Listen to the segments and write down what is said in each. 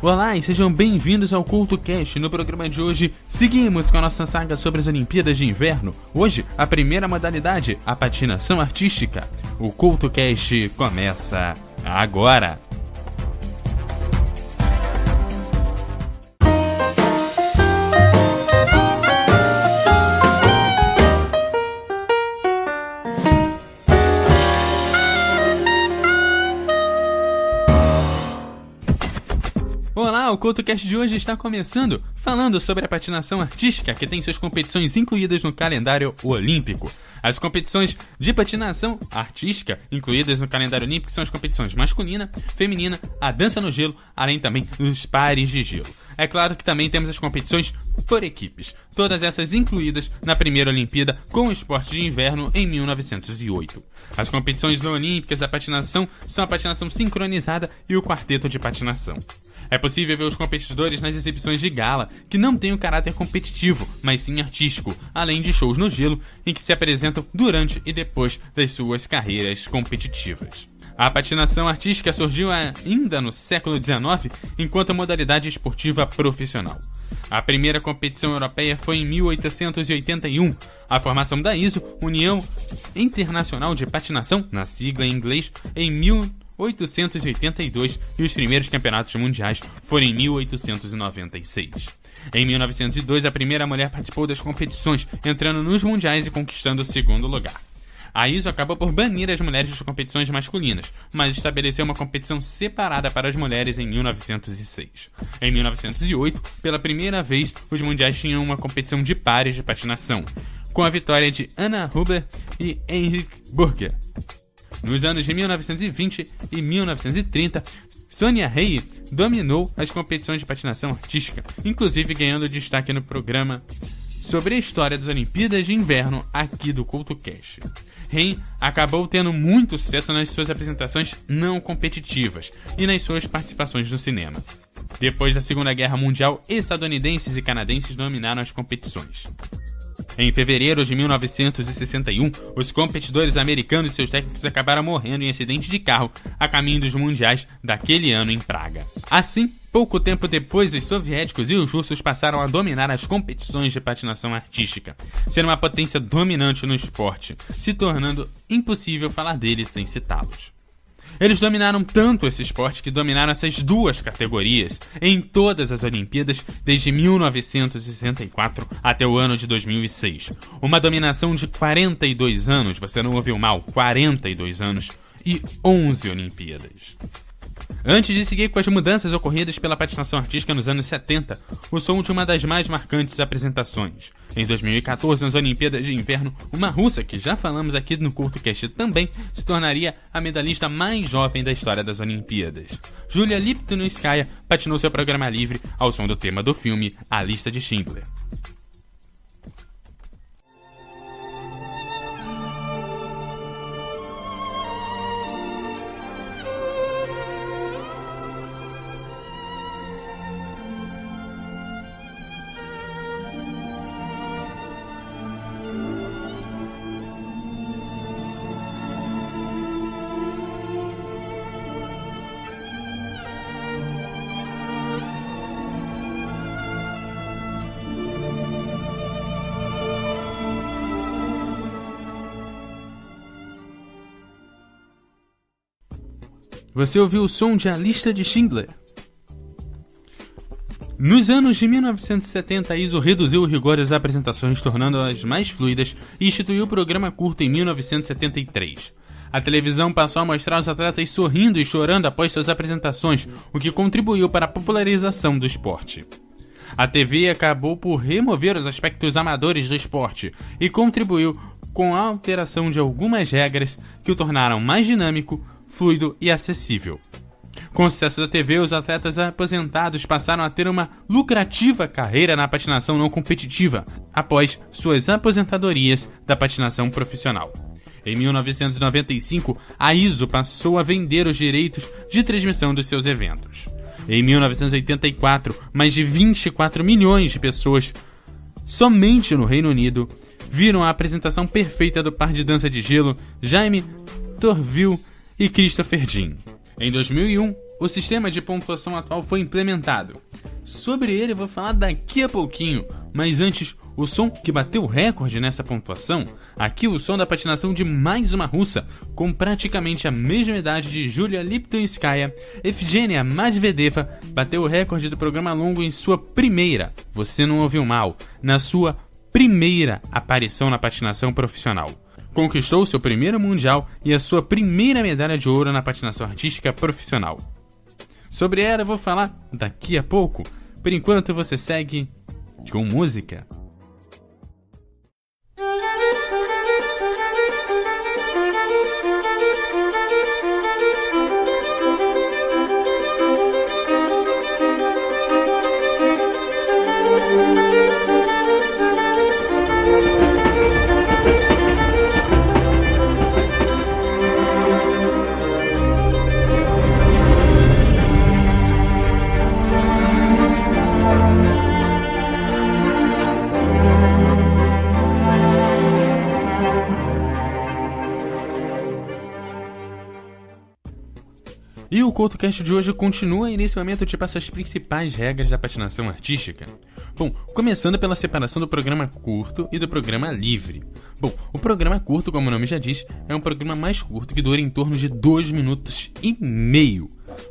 Olá e sejam bem-vindos ao CultoCast. No programa de hoje, seguimos com a nossa saga sobre as Olimpíadas de Inverno. Hoje, a primeira modalidade, a patinação artística. O CultoCast começa agora. Olá, o CultoCast de hoje está começando falando sobre a patinação artística, que tem suas competições incluídas no calendário olímpico. As competições de patinação artística incluídas no calendário olímpico são as competições masculina, feminina, a dança no gelo, além também dos pares de gelo. É claro que também temos as competições por equipes, todas essas incluídas na primeira Olimpíada com o esporte de inverno em 1908. As competições não olímpicas da patinação são a patinação sincronizada e o quarteto de patinação. É possível ver os competidores nas exibições de gala, que não têm um caráter competitivo, mas sim artístico, além de shows no gelo, em que se apresentam durante e depois das suas carreiras competitivas. A patinação artística surgiu ainda no século XIX, enquanto modalidade esportiva profissional. A primeira competição europeia foi em 1881. A formação da ISO, União Internacional de Patinação, na sigla em inglês, em 1882, e os primeiros campeonatos mundiais foram em 1896. Em 1902, a primeira mulher participou das competições, entrando nos mundiais e conquistando o segundo lugar. A ISO acabou por banir as mulheres das competições masculinas, mas estabeleceu uma competição separada para as mulheres em 1906. Em 1908, pela primeira vez, os mundiais tinham uma competição de pares de patinação, com a vitória de Anna Huber e Henrik Burger. Nos anos de 1920 e 1930, Sonja Henie dominou as competições de patinação artística, inclusive ganhando destaque no programa sobre a história das Olimpíadas de Inverno aqui do CultoCast. Henie acabou tendo muito sucesso nas suas apresentações não competitivas e nas suas participações no cinema. Depois da Segunda Guerra Mundial, estadunidenses e canadenses dominaram as competições. Em fevereiro de 1961, os competidores americanos e seus técnicos acabaram morrendo em acidente de carro a caminho dos mundiais daquele ano em Praga. Assim, pouco tempo depois, os soviéticos e os russos passaram a dominar as competições de patinação artística, sendo uma potência dominante no esporte, se tornando impossível falar deles sem citá-los. Eles dominaram tanto esse esporte que dominaram essas duas categorias em todas as Olimpíadas desde 1964 até o ano de 2006. Uma dominação de 42 anos, você não ouviu mal, 42 anos e 11 Olimpíadas. Antes de seguir com as mudanças ocorridas pela patinação artística nos anos 70, o som de uma das mais marcantes apresentações. Em 2014, nas Olimpíadas de Inverno, uma russa, que já falamos aqui no CultoCast também, se tornaria a medalhista mais jovem da história das Olimpíadas. Julia Liptonskaya patinou seu programa livre ao som do tema do filme A Lista de Schindler. Você ouviu o som de A Lista de Schindler? Nos anos de 1970, a ISO reduziu o rigor das apresentações, tornando-as mais fluidas, e instituiu o programa curto em 1973. A televisão passou a mostrar os atletas sorrindo e chorando após suas apresentações, o que contribuiu para a popularização do esporte. A TV acabou por remover os aspectos amadores do esporte e contribuiu com a alteração de algumas regras que o tornaram mais dinâmico, fluido e acessível. Com o sucesso da TV, os atletas aposentados passaram a ter uma lucrativa carreira na patinação não competitiva, após suas aposentadorias da patinação profissional. Em 1995, a ISO passou a vender os direitos de transmissão dos seus eventos. Em 1984, mais de 24 milhões de pessoas, somente no Reino Unido, viram a apresentação perfeita do par de dança de gelo Jamie Torville e Christopher Jean. Em 2001, o sistema de pontuação atual foi implementado. Sobre ele eu vou falar daqui a pouquinho, mas antes, o som que bateu o recorde nessa pontuação, aqui o som da patinação de mais uma russa, com praticamente a mesma idade de Julia Liptonskaya, Evgenia Medvedeva bateu o recorde do programa longo em sua primeira, você não ouviu mal, na sua primeira aparição na patinação profissional. Conquistou seu primeiro mundial e a sua primeira medalha de ouro na patinação artística profissional. Sobre ela eu vou falar daqui a pouco. Por enquanto você segue com música. E o CoutoCast de hoje continua e nesse momento eu te passo as principais regras da patinação artística. Bom, começando pela separação do programa curto e do programa livre. Bom, o programa curto, como o nome já diz, é um programa mais curto que dura em torno de 2 minutos e meio.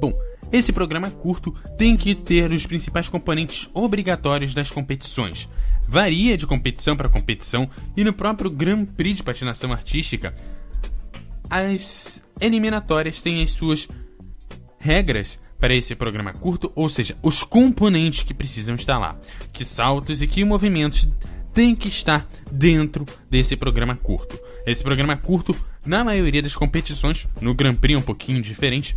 Bom, esse programa curto tem que ter os principais componentes obrigatórios das competições. Varia de competição para competição e no próprio Grand Prix de patinação artística, as eliminatórias têm as suas regras para esse programa curto, ou seja, os componentes que precisam estar lá, que saltos e que movimentos têm que estar dentro desse programa curto. Esse programa curto, na maioria das competições, no Grand Prix é um pouquinho diferente,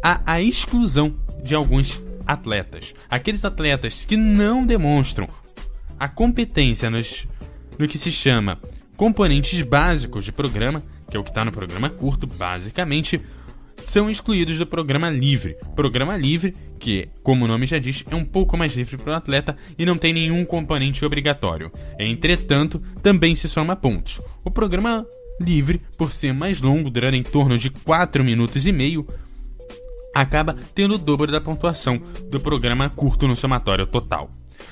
há a exclusão de alguns atletas. Aqueles atletas que não demonstram a competência no que se chama componentes básicos de programa, que é o que está no programa curto, basicamente, são excluídos do programa livre. Programa livre, que, como o nome já diz, é um pouco mais livre para o atleta e não tem nenhum componente obrigatório. Entretanto, também se soma pontos. O programa livre, por ser mais longo, durar em torno de 4 minutos e meio, acaba tendo o dobro da pontuação do programa curto no somatório total.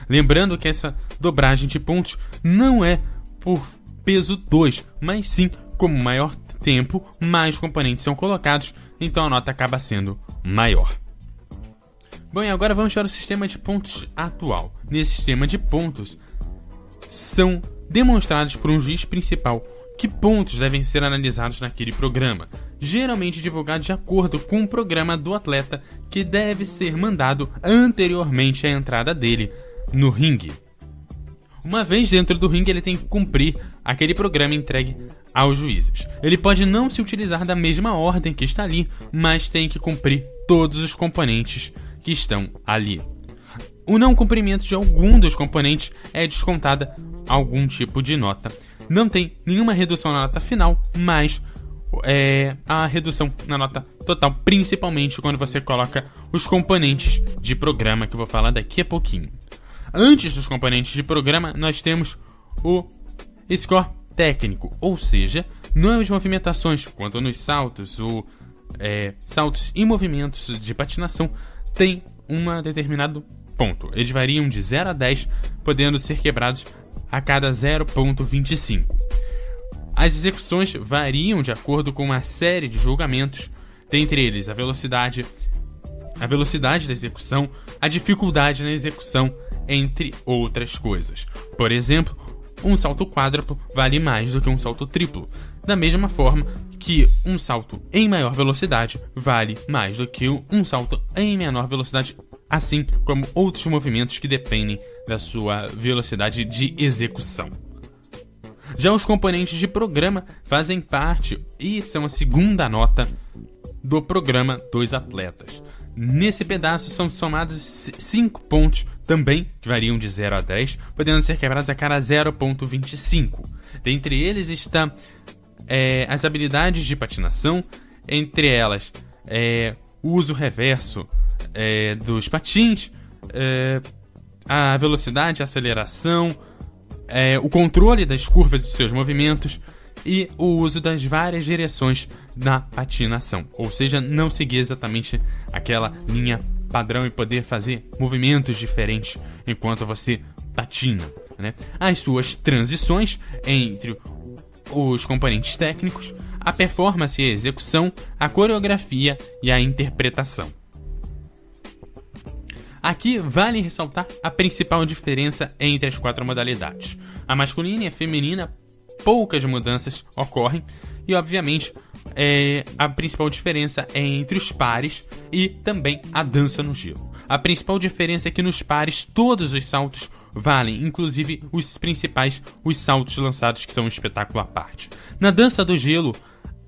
Lembrando que essa dobragem de pontos não é por peso 2, mas sim como maior tempo, mais componentes são colocados, então a nota acaba sendo maior. Bom, e agora vamos para o sistema de pontos atual. Nesse sistema de pontos, são demonstrados por um juiz principal que pontos devem ser analisados naquele programa, geralmente divulgado de acordo com o programa do atleta que deve ser mandado anteriormente à entrada dele no ringue. Uma vez dentro do ringue, ele tem que cumprir aquele programa entregue aos juízes. Ele pode não se utilizar da mesma ordem que está ali, mas tem que cumprir todos os componentes que estão ali. O não cumprimento de algum dos componentes é descontada algum tipo de nota. Não tem nenhuma redução na nota final, mas a redução na nota total, principalmente quando você coloca os componentes de programa, que eu vou falar daqui a pouquinho. Antes dos componentes de programa, nós temos o score técnico, ou seja, nas movimentações, quanto nos saltos, saltos e movimentos de patinação, tem um determinado ponto. Eles variam de 0 a 10, podendo ser quebrados a cada 0,25. As execuções variam de acordo com uma série de julgamentos, dentre eles a velocidade da execução, a dificuldade na execução, entre outras coisas. Por exemplo, um salto quádruplo vale mais do que um salto triplo, da mesma forma que um salto em maior velocidade vale mais do que um salto em menor velocidade, assim como outros movimentos que dependem da sua velocidade de execução. Já os componentes de programa fazem parte e são a segunda nota do programa dos atletas. Nesse pedaço são somados 5 pontos também, que variam de 0 a 10, podendo ser quebrados a cada 0,25. Dentre eles estão as habilidades de patinação, entre elas o uso reverso dos patins, a velocidade, a aceleração, o controle das curvas dos seus movimentos e o uso das várias direções na patinação, ou seja, não seguir exatamente aquela linha padrão e poder fazer movimentos diferentes enquanto você patina, né? As suas transições entre os componentes técnicos, a performance e a execução, a coreografia e a interpretação. Aqui vale ressaltar a principal diferença entre as 4 modalidades. A masculina e a feminina, poucas mudanças ocorrem e, obviamente, a principal diferença é entre os pares e também a dança no gelo. A principal diferença é que nos pares todos os saltos valem, inclusive os principais, os saltos lançados, que são um espetáculo à parte. Na dança do gelo,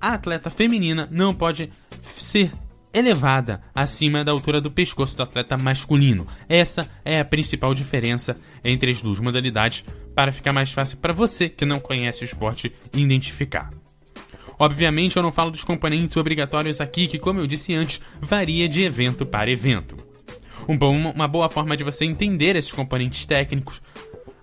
a atleta feminina não pode ser elevada acima da altura do pescoço do atleta masculino. Essa é a principal diferença entre as duas modalidades, para ficar mais fácil para você que não conhece o esporte identificar. Obviamente eu não falo dos componentes obrigatórios aqui, que, como eu disse antes, varia de evento para evento. Uma boa forma de você entender esses componentes técnicos,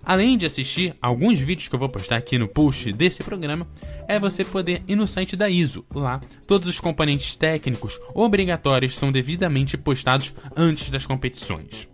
além de assistir alguns vídeos que eu vou postar aqui no post desse programa, é você poder ir no site da ISO. Lá, todos os componentes técnicos obrigatórios são devidamente postados antes das competições.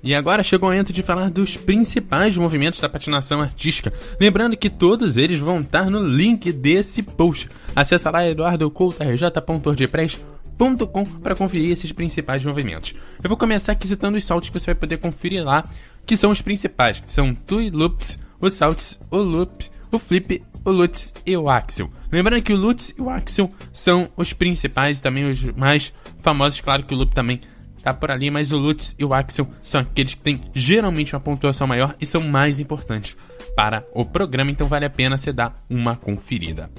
E agora chegou o momento de falar dos principais movimentos da patinação artística. Lembrando que todos eles vão estar no link desse post. Acesse lá eduardocoutorj.wordpress.com para conferir esses principais movimentos. Eu vou começar aqui citando os saltos que você vai poder conferir lá, que são os principais, que são Tui Loops, os saltos, o Loop, o Flip, o Lutz e o Axel. Lembrando que o Lutz e o Axel são os principais e também os mais famosos. Claro que o Loop também tá por ali, mas o Lutz e o Axel são aqueles que têm geralmente uma pontuação maior e são mais importantes para o programa, então vale a pena você dar uma conferida.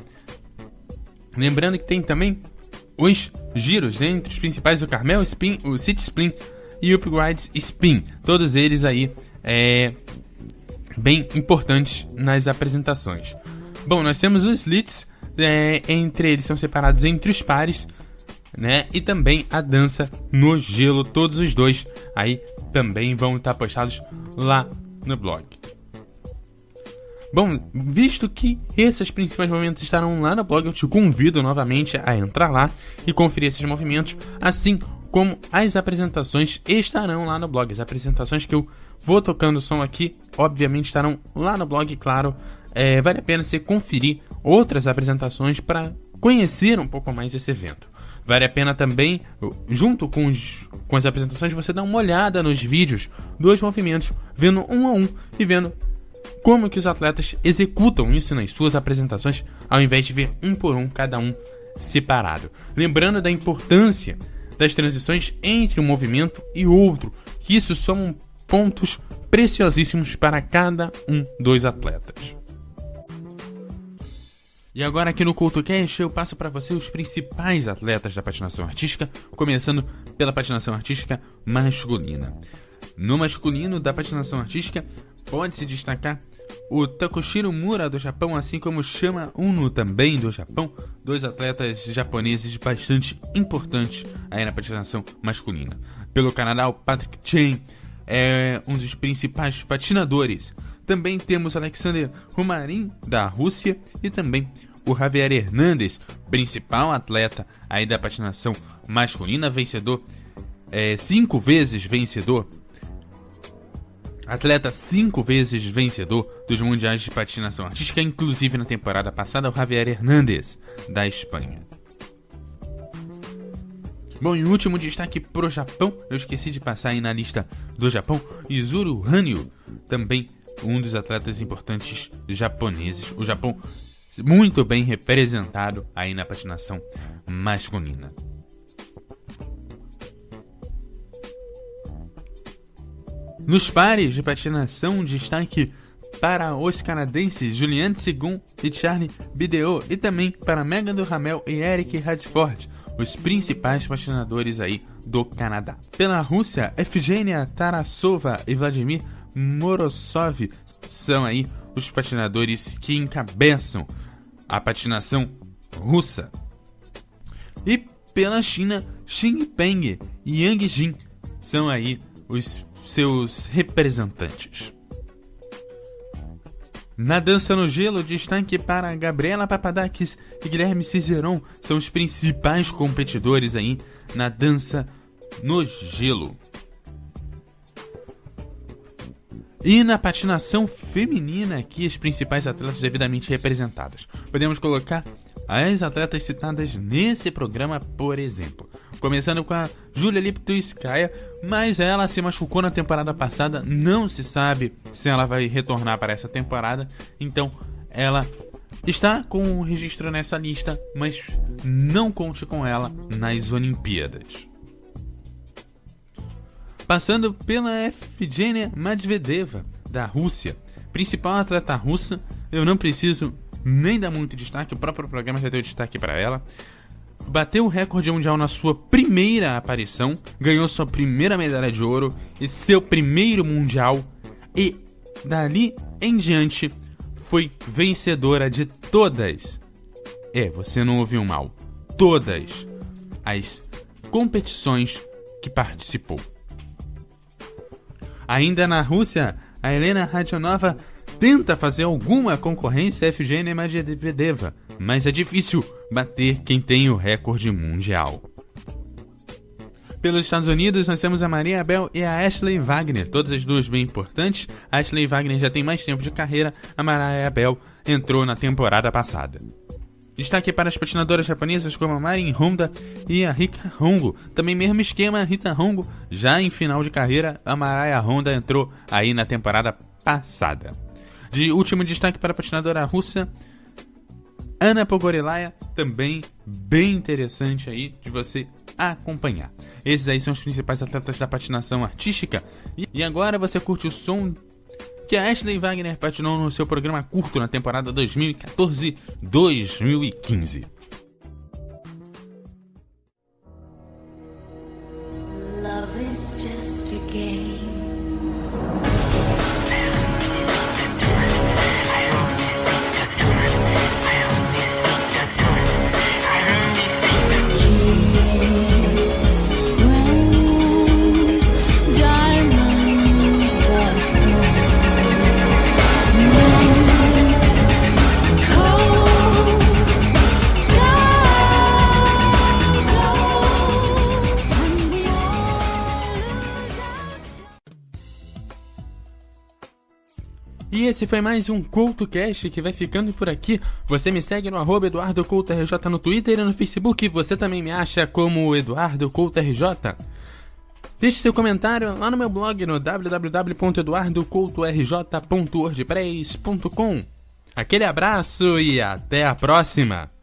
Lembrando que tem também os giros, entre os principais, o Carmel Spin, o City Spin e o Upgrades Spin. Todos eles aí bem importantes nas apresentações. Bom, nós temos os slits, entre eles são separados entre os pares, né? E também a dança no gelo. Todos os dois aí também vão estar postados lá no blog. Bom, visto que esses principais movimentos estarão lá no blog, eu te convido novamente a entrar lá e conferir esses movimentos, assim como as apresentações estarão lá no blog. As apresentações que eu vou tocando o som aqui, obviamente, estarão lá no blog, claro. Vale a pena você conferir outras apresentações para conhecer um pouco mais esse evento. Vale a pena também, junto com as apresentações, você dar uma olhada nos vídeos dos movimentos, vendo um a um e vendo como que os atletas executam isso nas suas apresentações, ao invés de ver um por um, cada um separado. Lembrando da importância das transições entre um movimento e outro, que isso são pontos preciosíssimos para cada um dos atletas. E agora aqui no CoutoCast eu passo para você os principais atletas da patinação artística, começando pela patinação artística masculina. No masculino da patinação artística pode-se destacar o Takushiro Mura do Japão, assim como o Shama Uno também do Japão, dois atletas japoneses bastante importantes aí na patinação masculina. Pelo Canadá, o Patrick Chen é um dos principais patinadores. Também temos Alexander Rumarin da Rússia e também o Javier Hernandez, principal atleta aí da patinação masculina, vencedor, 5 vezes vencedor. Atleta 5 vezes vencedor dos mundiais de patinação artística, inclusive na temporada passada, o Javier Hernandez, da Espanha. Bom, e o último destaque pro Japão, eu esqueci de passar aí na lista do Japão, Izuru Hanyu, também um dos atletas importantes japoneses. O Japão muito bem representado aí na patinação masculina. Nos pares de patinação, destaque para os canadenses Julian Tsegun e Charlie Bideau, e também para Megan Duhamel e Eric Radford, os principais patinadores aí do Canadá. Pela Rússia, Evgenia Tarasova e Vladimir Morozov são aí os patinadores que encabeçam a patinação russa. E pela China, Xinpeng e Yang Jin são aí os seus representantes. Na dança no gelo, destaque para Gabriela Papadakis e Guilherme Cizeron, são os principais competidores aí na dança no gelo. E na patinação feminina, aqui as principais atletas devidamente representadas. Podemos colocar as atletas citadas nesse programa, por exemplo. Começando com a Julia Liptovskaya, mas ela se machucou na temporada passada, não se sabe se ela vai retornar para essa temporada, então ela está com um registro nessa lista, mas não conte com ela nas Olimpíadas. Passando pela Evgenia Medvedeva, da Rússia, principal atleta russa, eu não preciso nem dar muito destaque, o próprio programa já deu destaque para ela. Bateu o recorde mundial na sua primeira aparição, ganhou sua primeira medalha de ouro e seu primeiro mundial, e dali em diante foi vencedora de todas, você não ouviu mal, todas as competições que participou. Ainda na Rússia, a Helena Radionova tenta fazer alguma concorrência a Evgenia Medvedeva, mas é difícil bater quem tem o recorde mundial. Pelos Estados Unidos, nós temos a Maria Abel e a Ashley Wagner, todas as duas bem importantes. A Ashley Wagner já tem mais tempo de carreira, a Maria Abel entrou na temporada passada. Destaque para as patinadoras japonesas como a Marin Honda e a Rika Hongo. Também mesmo esquema, a Rita Hongo, já em final de carreira, a Maria Honda entrou aí na temporada passada. De último destaque para a patinadora russa, Ana Pogorelaya, também bem interessante aí de você acompanhar. Esses aí são os principais atletas da patinação artística. E agora você curte o som que a Ashley Wagner patinou no seu programa curto na temporada 2014-2015. Love is just a game. E esse foi mais um CoutoCast que vai ficando por aqui. Você me segue no @EduardoCoutoRJ no Twitter e no Facebook. Você também me acha como EduardoCoutoRJ. Deixe seu comentário lá no meu blog no www.eduardocoutorj.wordpress.com. Aquele abraço e até a próxima!